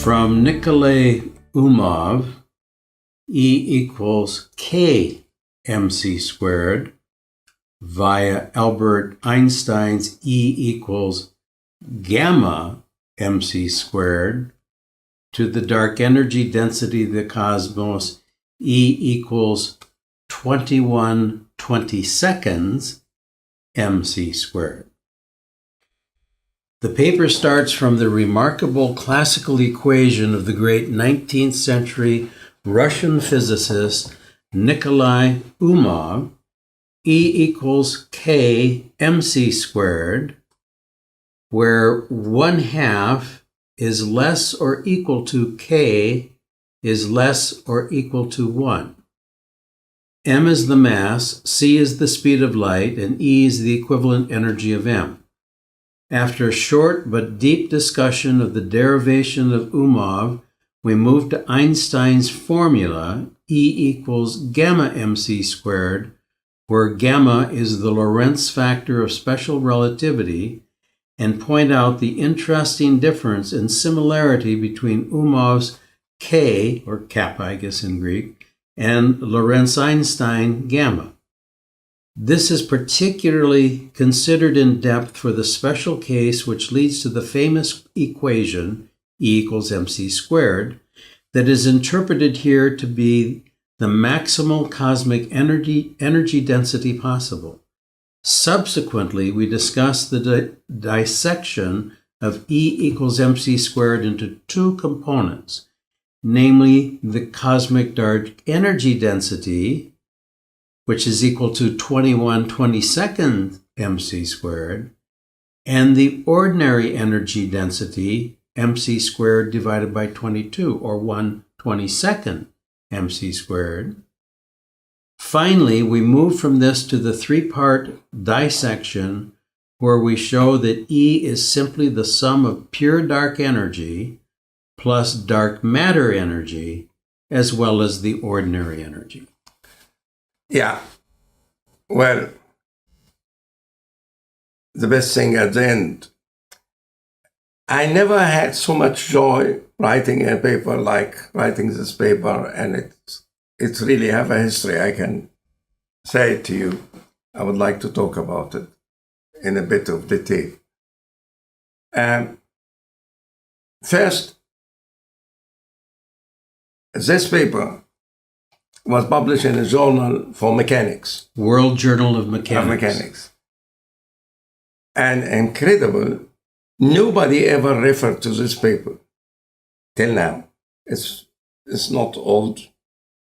From Nikolai Umov, E equals K mc squared, via Albert Einstein's E equals gamma mc squared, to the dark energy density of the cosmos, E equals 21/22 mc squared. The paper starts from the remarkable classical equation of the great 19th century Russian physicist Nikolai Umov, E equals K mc squared, where 1/2 is less or equal to K is less or equal to 1. M is the mass, C is the speed of light, and E is the equivalent energy of M. After a short but deep discussion of the derivation of Umov, we move to Einstein's formula, E equals gamma mc squared, where gamma is the Lorentz factor of special relativity, and point out the interesting difference in similarity between Umov's K, or kappa I guess in Greek, and Lorentz-Einstein gamma. This is particularly considered in depth for the special case which leads to the famous equation, E equals mc squared, that is interpreted here to be the maximal cosmic energy density possible. Subsequently, we discussed the dissection of E equals mc squared into two components, namely the cosmic dark energy density, which is equal to 21/22 mc squared, and the ordinary energy density, mc squared divided by 22, or 1/22 mc squared. Finally, we move from this to the three-part dissection, where we show that E is simply the sum of pure dark energy plus dark matter energy, as well as the ordinary energy. Yeah. Well, the best thing at the end, I never had so much joy writing a paper like writing this paper, and it's really have a history. I can say it to you. I would like to talk about it in a bit of detail. First, this paper was published in a journal for mechanics. World Journal of Mechanics. And incredible, nobody ever referred to this paper till now. It's not old,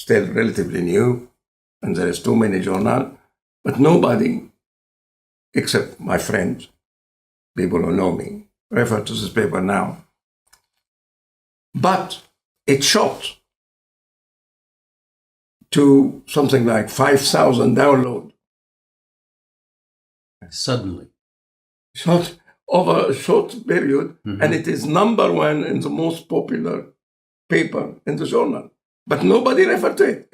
still relatively new, and there is too many journals, but nobody, except my friends, people who know me, refer to this paper now. But it shot to something like 5,000 downloads. Suddenly. Shot over a short period, and it is number one in the most popular paper in the journal. But nobody referred to it.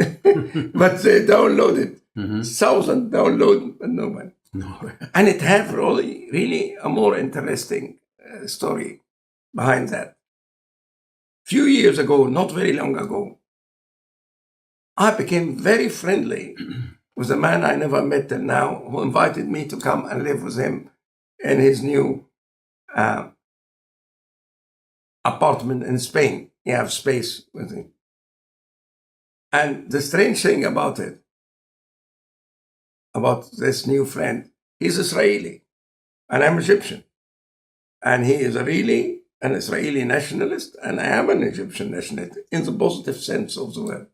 But they downloaded. 1,000 downloads, but no one. No. And it have really a more interesting story behind that. Few years ago, not very long ago, I became very friendly with a man I never met till now, who invited me to come and live with him in his new apartment in Spain. He has space with him. And the strange thing about this new friend, he's Israeli, and I'm Egyptian. And he is really an Israeli nationalist, and I am an Egyptian nationalist in the positive sense of the word.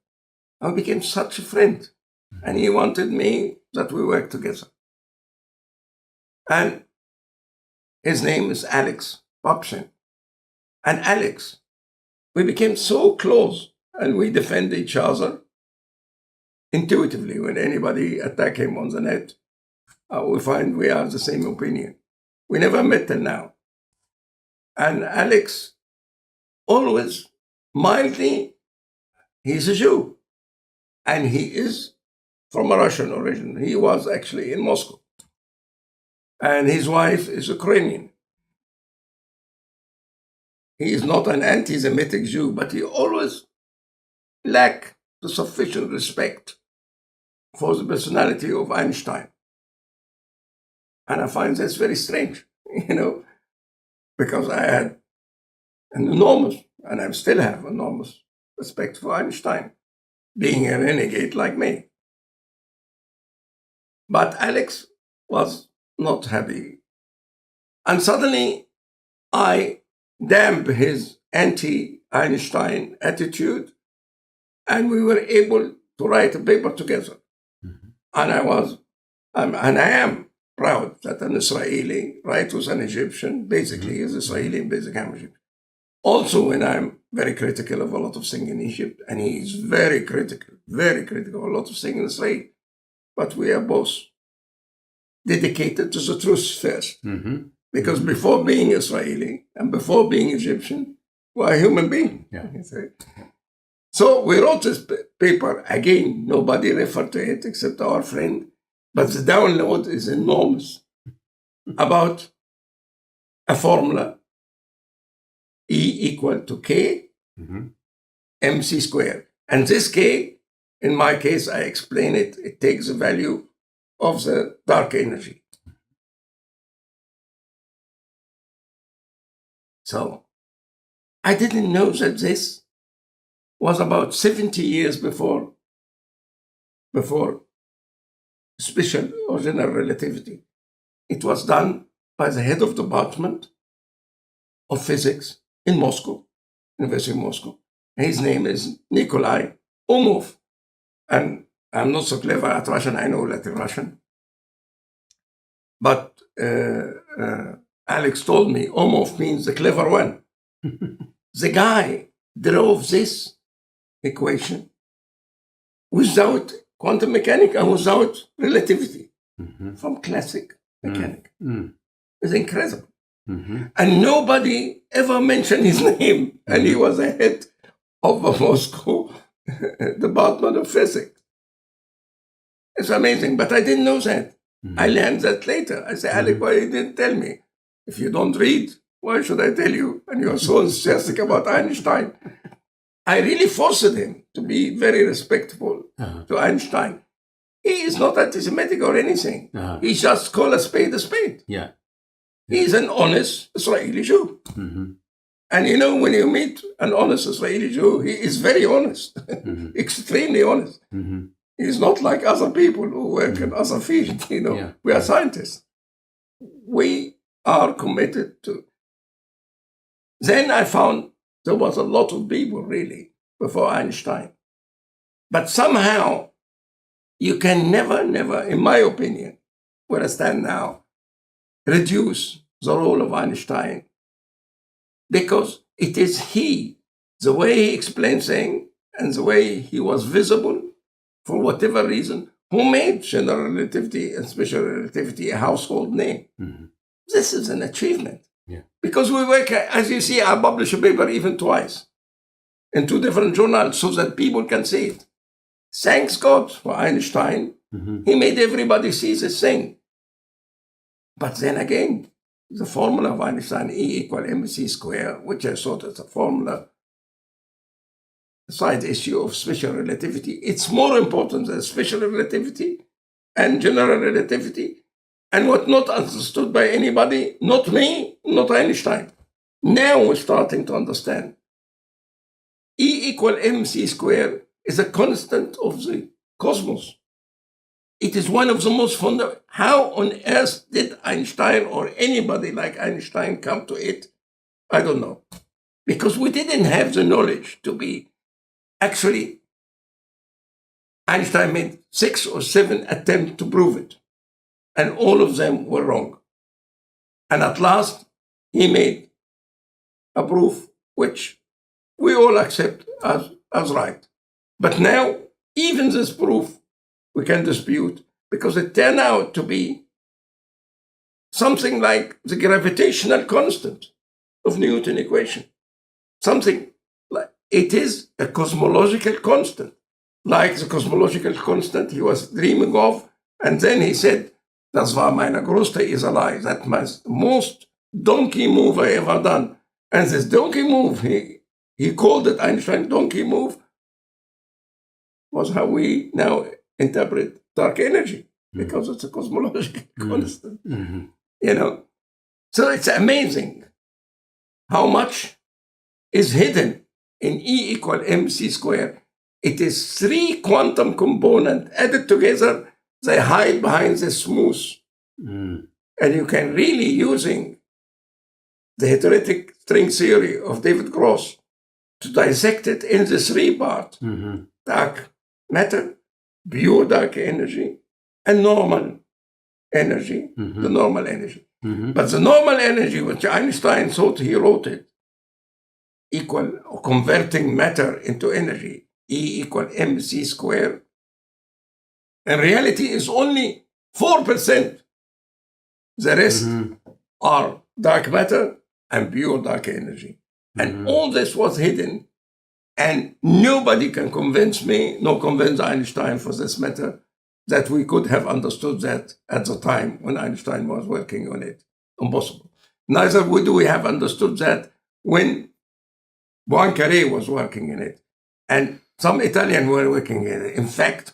I became such a friend, and he wanted me that we work together. And his name is Alex Popson. And Alex, we became so close, and we defend each other intuitively. When anybody attack him on the net, we find we are the same opinion. We never met till now. And Alex always mildly, he's a Jew. And he is from a Russian origin. He was actually in Moscow. And his wife is Ukrainian. he is not an anti-Semitic Jew, but he always lacked the sufficient respect for the personality of Einstein. And I find this very strange, because I had an enormous, and I still have enormous respect for Einstein, being a renegade like me. But Alex was not happy. And suddenly I damped his anti-Einstein attitude, and we were able to write a paper together. Mm-hmm. And I am proud that an Israeli writes an Egyptian, basically mm-hmm. is Israeli, basically I'm Egyptian. Also, when I'm very critical of a lot of things in Egypt, and he is very critical of a lot of things in Israel, but we are both dedicated to the truth first. Mm-hmm. Because before being Israeli and before being Egyptian, we're a human being. Yeah. So we wrote this paper. Again, nobody referred to it except our friend, but the download is enormous about a formula, E equal to K, mm-hmm. MC squared. And this K, in my case, I explain it, it takes the value of the dark energy. So I didn't know that this was about 70 years before special or general relativity. It was done by the head of the department of physics in Moscow, University of Moscow. His name is Nikolai Umov. And I'm not so clever at Russian, I know Latin Russian. But Alex told me Umov means the clever one. The guy drove this equation without quantum mechanics and without relativity mm-hmm. from classic mechanics. Mm-hmm. It's incredible. Mm-hmm. And nobody ever mentioned his name. Mm-hmm. And he was the head of the Moscow Department of Physics. It's amazing, but I didn't know that. Mm-hmm. I learned that later. I said, Alex, why you didn't tell me? If you don't read, why should I tell you? And you're so enthusiastic about Einstein. I really forced him to be very respectful to Einstein. He is not anti-Semitic or anything. He just called a spade a spade. Yeah. He's an honest Israeli Jew. Mm-hmm. And when you meet an honest Israeli Jew, he is very honest, mm-hmm. extremely honest. Mm-hmm. He's not like other people who work mm-hmm. in other fields. Yeah. We are scientists. We are committed to. Then I found there was a lot of people really before Einstein. But somehow you can never, in my opinion, where I stand now, reduce the role of Einstein. Because it is he, the way he explained things and the way he was visible for whatever reason, who made general relativity and special relativity a household name. Mm-hmm. This is an achievement. Yeah. Because we work, as you see, I publish a paper even twice in 2 different journals so that people can see it. Thanks God for Einstein. Mm-hmm. He made everybody see this thing. But then again, the formula of Einstein, E equal mc squared, which I thought is a formula, a side issue of special relativity. It's more important than special relativity and general relativity. And what not understood by anybody, not me, not Einstein. Now we're starting to understand. E equal mc squared is a constant of the cosmos. It is one of the most fundamental. How on earth did Einstein or anybody like Einstein come to it? I don't know. Because we didn't have the knowledge to be. Actually, Einstein made 6 or 7 attempts to prove it. And all of them were wrong. And at last, he made a proof which we all accept as right. But now, even this proof, we can dispute because it turned out to be something like the gravitational constant of Newton equation. Something like it is a cosmological constant, like the cosmological constant he was dreaming of. And then he said, das war meine größte Iserei. That was the most donkey move I ever done. And this donkey move, he called it Einstein donkey move, was how we now interpret dark energy, because it's a cosmological constant. You know, so it's amazing how much is hidden in E equal mc squared. It is 3 quantum components added together. They hide behind the smooth. And you can really, using the heterotic string theory of David Gross, to dissect it in the 3 parts: dark matter, pure dark energy, and normal energy, the normal energy. But the normal energy, which Einstein thought he wrote it, equal or converting matter into energy, E equal mc squared, in reality is only 4%. The rest are dark matter and pure dark energy. And all this was hidden. And nobody can convince me, nor convince Einstein for this matter, that we could have understood that at the time when Einstein was working on it. Impossible. Neither would we have understood that when Poincaré was working in it. And some Italians were working in it. In fact,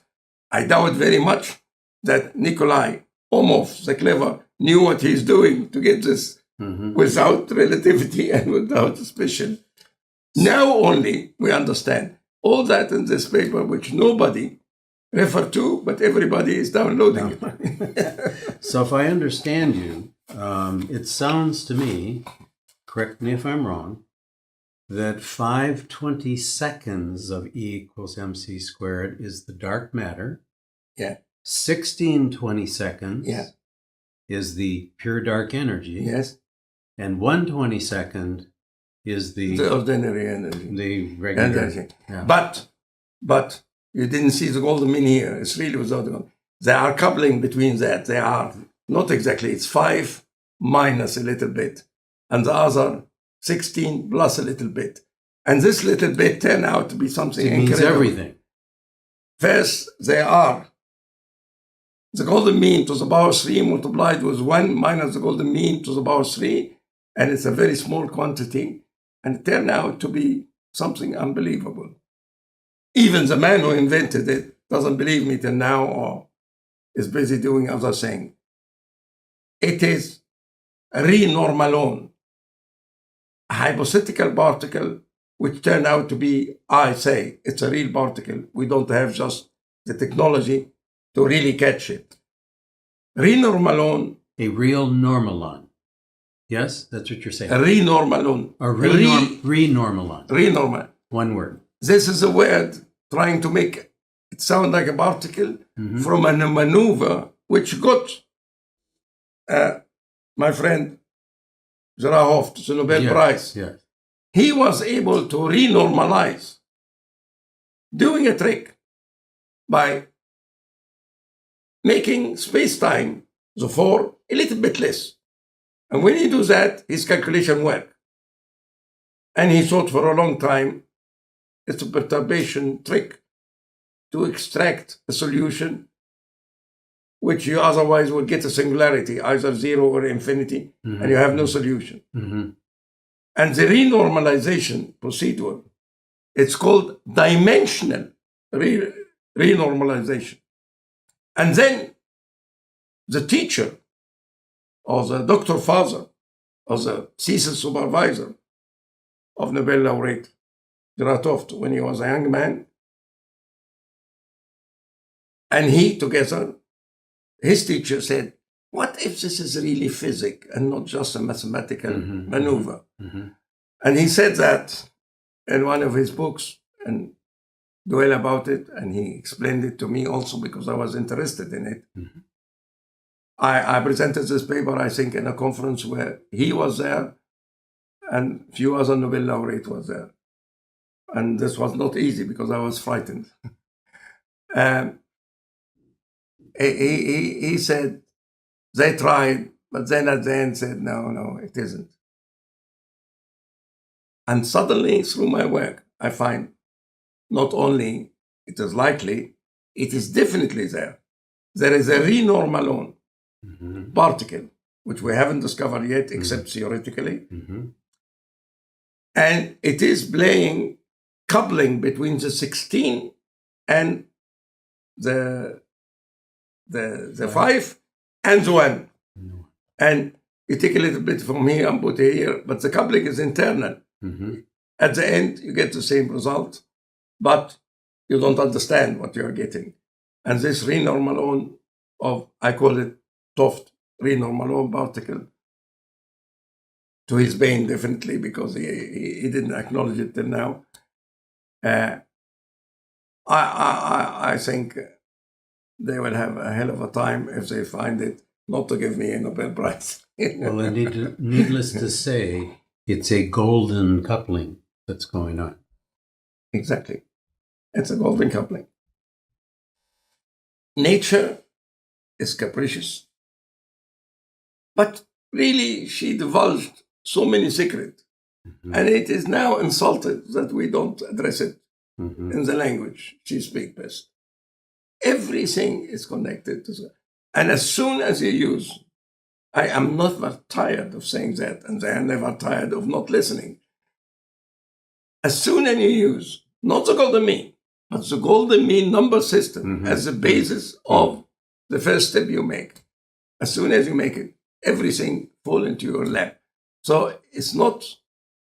I doubt very much that Nikolai Omov, the clever, knew what he's doing to get this without relativity and without special. Now only we understand all that in this paper, which nobody referred to, but everybody is downloading it. So if I understand you, it sounds to me, correct me if I'm wrong, that 5/22 of E equals mc squared is the dark matter. Yeah. 16/22 is the pure dark energy. Yes. And 1/22 is the ordinary energy. The regular energy. Yeah. But you didn't see the golden mean here. It's really without the golden. They are coupling between that. They are not exactly. It's 5 minus a little bit, and the other 16 plus a little bit. And this little bit turned out to be something incredible. It means everything. First, they are the golden mean to the power 3 multiplied with 1 minus the golden mean to the power 3, and it's a very small quantity, and it turned out to be something unbelievable. Even the man who invented it doesn't believe me till now, or is busy doing other things. It is renormalon, a hypothetical particle which turned out to be, I say, it's a real particle. We don't have just the technology to really catch it. Renormalon. A real normalon. Yes, that's what you're saying. A renormalon. A renormalon. Renormal. One word. This is a word trying to make it sound like a particle from a maneuver which got my friend Zerahoff the Nobel Prize. Yes. He was able to renormalize, doing a trick by making space-time, the 4, a little bit less. And when he does that, his calculation work. And he thought for a long time, it's a perturbation trick to extract a solution which you otherwise would get a singularity, either 0 or infinity, and you have no solution. And the renormalization procedure, it's called dimensional renormalization. And then the teacher, or the doctor father, or the thesis supervisor of Nobel laureate Zerahoff, when he was a young man, and he together, his teacher said, what if this is really physics and not just a mathematical maneuver? And he said that in one of his books and dwell about it, and he explained it to me also because I was interested in it. I presented this paper, I think, in a conference where he was there and a few other Nobel laureates was there. And this was not easy because I was frightened. He said, they tried, but then at the end said, no, it isn't. And suddenly, through my work, I find not only it is likely, it is definitely there. There is a renormalon particle, which we haven't discovered yet, except theoretically. And it is playing coupling between the 16 and the 5 and the 1. And you take a little bit from here and put it here, but the coupling is internal. At the end, you get the same result, but you don't understand what you're getting. And this renormalone I call it Toft renormalone particle, to his pain, definitely, because he didn't acknowledge it till now. I think they will have a hell of a time if they find it, not to give me a Nobel Prize. Well, and needless to say, it's a golden coupling that's going on. Exactly. It's a golden coupling. Nature is capricious, but really she divulged so many secrets, and it is now insulted that we don't address it in the language she speaks best. Everything is connected to that. And as soon as you use, I am never tired of saying that, and they are never tired of not listening. As soon as you use, not the golden mean, but the golden mean number system as the basis of the first step you make. As soon as you make it, everything falls into your lap. So it's not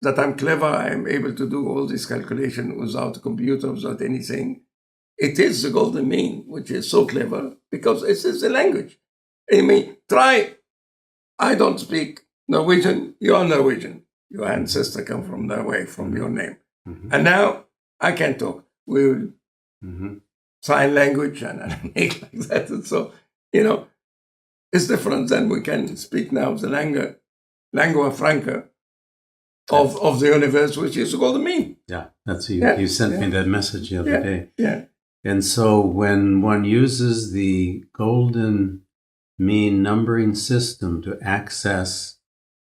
that I'm clever, I am able to do all this calculation without a computer, without anything. It is the golden mean, which is so clever, because it is the language. I mean, I don't speak Norwegian, you are Norwegian. Your ancestor come from Norway, from your name. And now I can talk. We will sign language and make like that. And so, it's different than we can speak now the lingua franca of the universe, which is the golden mean. Yeah, that's you sent me that message the other day. Yeah. And so when one uses the golden mean numbering system to access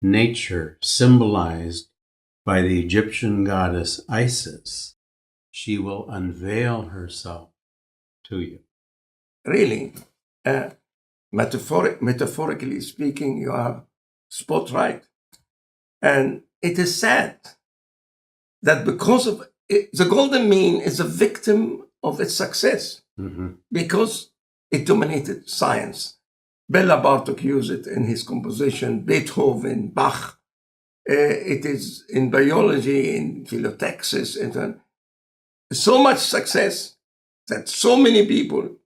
nature, symbolized by the Egyptian goddess Isis, she will unveil herself to you. Really, metaphorically speaking, you are spot right. And it is sad that because of it, the golden mean is a victim of its success because it dominated science. Bela Bartok used it in his composition, Beethoven, Bach. It is in biology, in philotexis, and so much success that so many people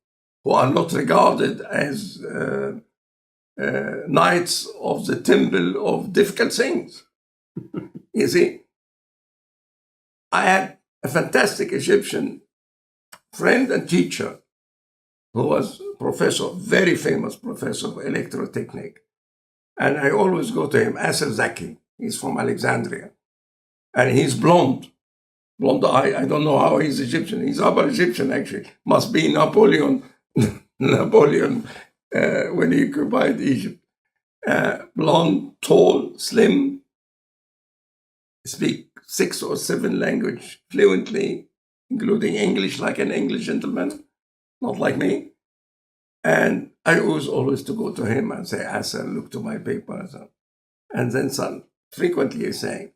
who are not regarded as knights of the temple of difficult things. You see, I had a fantastic Egyptian friend and teacher who was professor, very famous professor of electrotechnique. And I always go to him, Asser Zaki. He's from Alexandria. And he's blonde eye. I don't know how he's Egyptian. He's Upper Egyptian, actually. Must be Napoleon when he occupied Egypt. Blonde, tall, slim, speak 6 or 7 languages fluently, including English like an English gentleman, not like me. And I always to go to him and say, Asser, look to my paper. And then frequently say,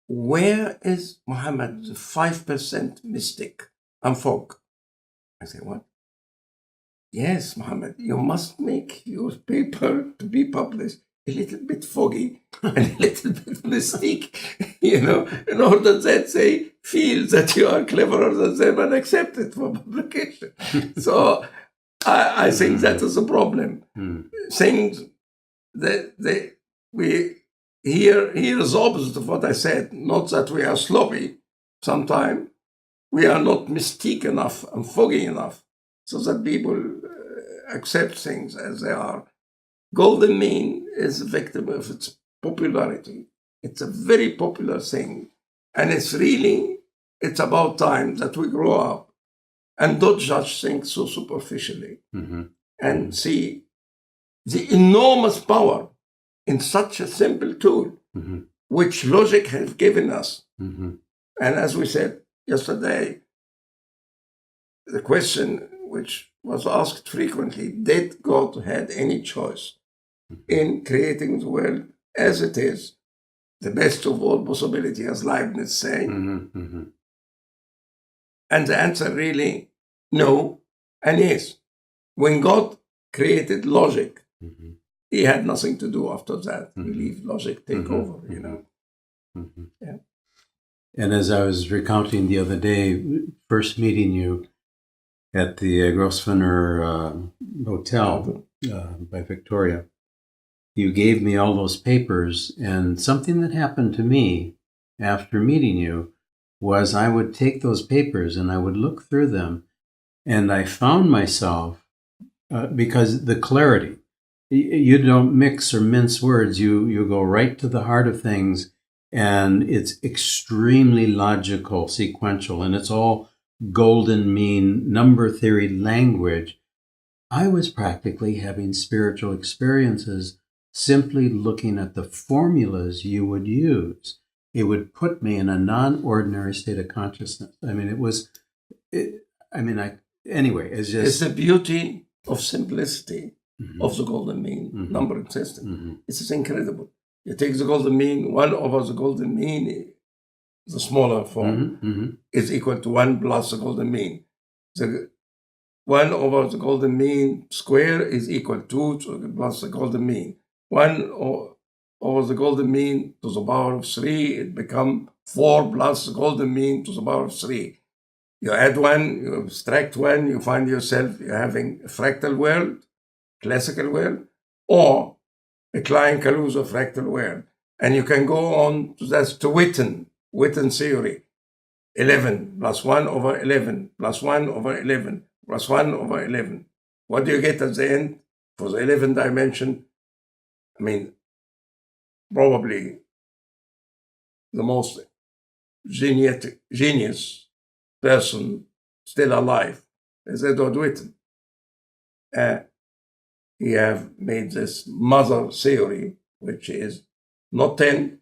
where is Mohamed, the 5% mystic and folk? I say, what? Yes, Mohamed, you must make your paper to be published a little bit foggy and a little bit mystique, in order that they feel that you are cleverer than them and accept it for publication. So I think that is a problem. Things that we here is opposite of what I said. Not that we are sloppy. Sometimes we are not mystique enough and foggy enough so that people accept things as they are. Golden mean is a victim of its popularity. It's a very popular thing. And it's about time that we grow up and don't judge things so superficially and see the enormous power in such a simple tool, which logic has given us. And as we said yesterday, the question which was asked frequently, did God have any choice in creating the world as it is? the best of all possibility, as Leibniz say? And the answer really, no and yes. When God created logic, he had nothing to do after that. He leave logic take over, you know. Yeah. And as I was recounting the other day, first meeting you at the Grosvenor Hotel by Victoria, you gave me all those papers, and something that happened to me after meeting you was I would take those papers and I would look through them, and I found myself, because the clarity, you don't mix or mince words, you go right to the heart of things, and it's extremely logical, sequential, and it's all golden mean number theory language. I was practically having spiritual experiences simply looking at the formulas you would use. It would put me in a non-ordinary state of consciousness. I mean, anyway, it's just... It's the beauty of simplicity of the golden mean numbering system. This is incredible. You take the golden mean, 1 over the golden mean, the smaller form, is equal to 1 plus the golden mean. The 1 over the golden mean square is equal to 2 plus the golden mean. 1 over the golden mean to the power of 3, it becomes 4 plus the golden mean to the power of 3. You add 1, you abstract 1, you find yourself you're having a fractal world, classical world, or a Klein-Kaluza fractal world. And you can go on to Witten theory. 11 plus 1 over 11 plus 1 over 11 plus 1 over 11. What do you get at the end for the 11th dimension? I mean, probably the most genius person still alive is Edward Witten. He have made this mother theory, which is not 10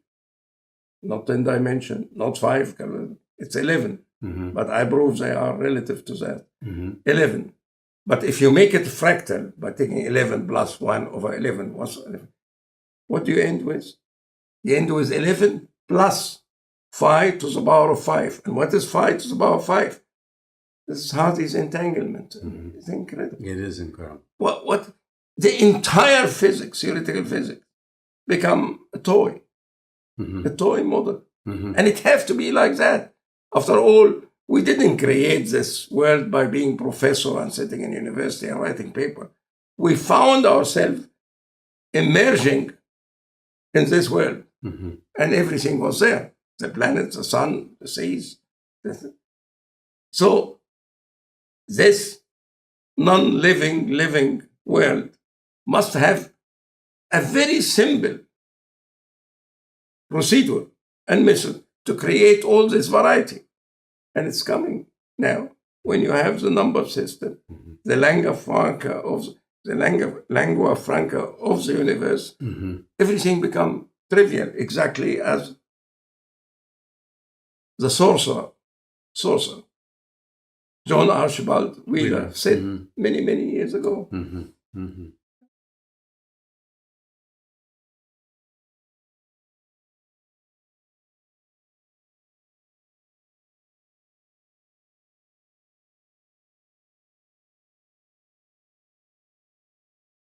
dimension, not 5, it's 11. But I prove they are relative to that. 11. But if you make it fractal by taking 11 plus 1 over 11, what's 11? What do you end with? You end with 11 plus 5 to the power of 5. And what is 5 to the power of 5? This is Hardy's entanglement. It's incredible. It is incredible. What the entire physics, theoretical physics, become a toy model. And it has to be like that. After all, we didn't create this world by being professor and sitting in university and writing paper. We found ourselves emerging in this world. And everything was there. The planets, the sun, the seas. So this non-living, living world must have a very simple procedure and method to create all this variety. And it's coming now when you have the number system, the lingua franca of the universe. Everything becomes trivial, exactly as the sorcerer, John Archibald Wheeler, said many, many years ago.